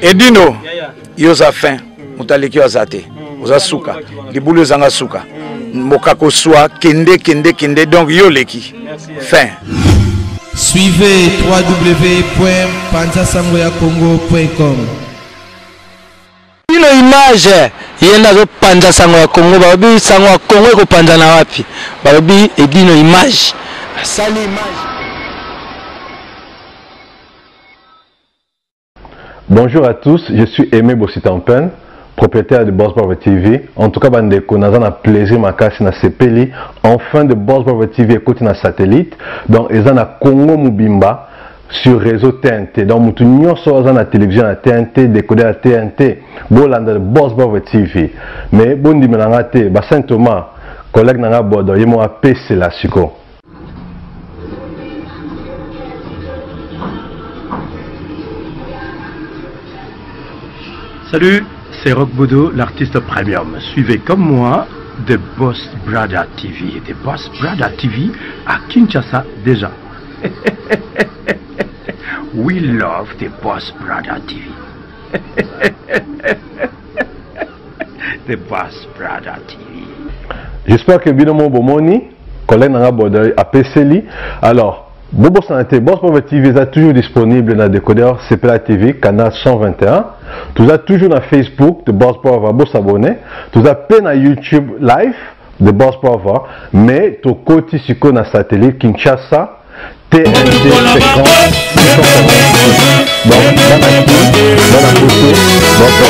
Edino, yoza fin, mutaleki wazate, oza suka, libulu zanga suka, mokako soa, kende, donc yoleki, fin. Suivez www.panzasangoyacongo.com. Une image, yenda zo panza sango ya Congo, babi sango ya Congo ko panza na wapi? Babi Edino image. Sali image. Bonjour à tous, je suis Aimé Bossitampen, propriétaire de Boss Brother TV. En tout cas, bandeko, nous avons plaisir makasi na sepeli. Enfin de Boss Brother TV écoute na satellite. Donc, ils ont na Congo Mubimba sur réseau TNT. Donc, nous avons na télévision na TNT, décoder à TNT. Bolanda de Boss Brother TV. Mais bon dimanche, ba Saint Thomas, collègue nanga bodo, yemo apesi la siko. Salut, c'est Rock Bodo, l'artiste premium. Suivez comme moi The Boss Brother TV. The Boss Brother TV à Kinshasa déjà. We love The Boss Brother TV. The Boss Brother TV. J'espère que Binomo Bomoni, collègue Nanga Bodo, a PCLI. Alors, Bobo Santé, Boss Brother TV est toujours disponible dans le décodeur CPLA TV, canal 121. Tout as toujours dans Facebook de Boss Brother, vous s'abonner. Tout as peine à YouTube live de Boss Brother, mais tout côté sur le satellite Kinshasa, TNT fréquence. Donc, dans la côté, Boss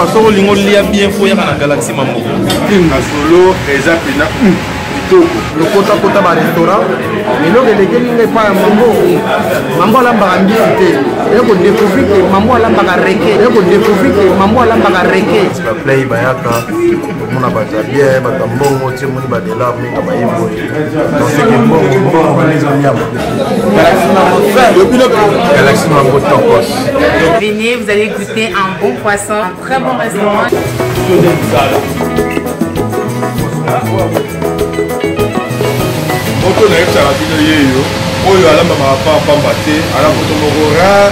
papa soko lingo lia bien fo ya na Galaxy Mambo na solo eza pena le kota ba restaurant mais lo que les ngai pa mambo alambaka mbisi te eko découvrir que mambo alambaka reke eko découvrir que mambo alambaka reke ba play bayaka mona bata bien bata mbongo tie moni ba de la minga ba yebo donc c'est que mbongo ba les nyama Galaxy Mambo topos. Venez, vous allez goûter un bon poisson, un très bon restaurant. moto na yebisaka bino yeyo oyo alambamaka pa pamba te ala moto moko rare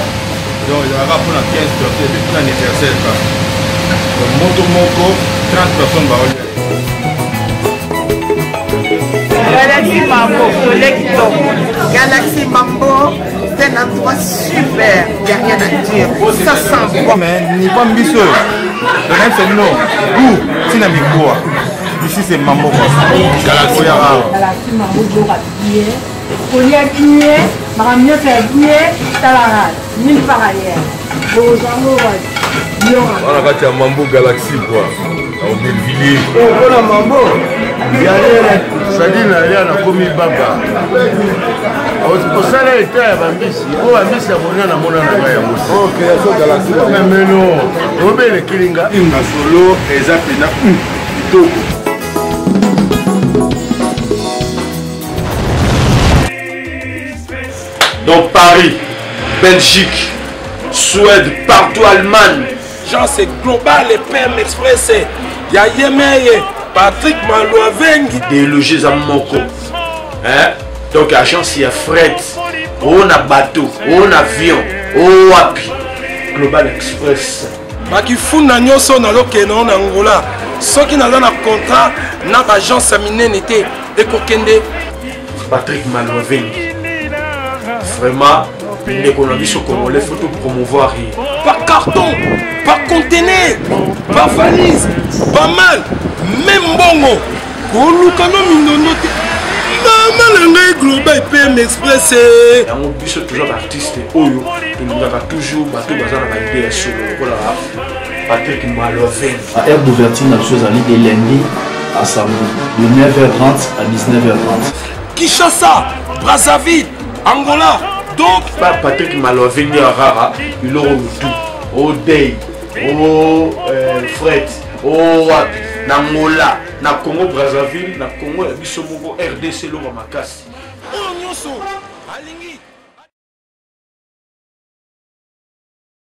donc ezalaka mpona 15 personnes epui na anniversaire ka donc moto moko 30 personnes baolia Galaxy Mambo, soleil qui tombe. Galaxy Mambo, c'est un endroit super, il n'y a rien à dire. Ça sent bon. Mais ni pas mbiso. Le même c'est non. Goût, c'est na mikoa. Ici c'est Mambo. Galaxy Mambo Dora bien. Olia bien, Maramio fait bien, Talara, mille par ailleurs. wana kati ya Mambo Galaxy quoi au Belvilliers mpona Mambo sadine alia nakomi baba osala eta ya bambisi oyo bambisi ya monia na mona na ngai ya mosimeno obelekilinga na solo eza pena kitoko. Donc Paris, Belgique, Suède, partout Allemagne. Genre c'est global et PM Express. Il y a Yemeye, Patrick Malouavengi. Des logis à Moko. Hein? Donc agence il y a fret, on a bateau, on a avion, on wapi. Global Express. Baki funa nyoso na lokeno na Angola. Soki na na contrat na agence minene te ekokende Patrick Malouavengi. Vraiment, l'économie sur Congolais, il faut tout promouvoir. Par carton, par conteneur, par valise, pas mal, même bongo. Kolukano mindonote. Maman le global PM Express. On bus toujours l'artiste Oyo, il nous a toujours battu dans la idée sur le Patrick Malouavengi. À aire d'ouverture, la chose allait de lundi à samedi, de 9h30 à 19h30. Kinshasa, Brazzaville, Angola. Donc, Patrick Malouavengi à Rara, il aura tout. Au Day, au Fred, au Wapi, na Angola, na Congo Brazzaville, na Congo, RDC, Loma Makasi. Oh, Nyoso, Alingi.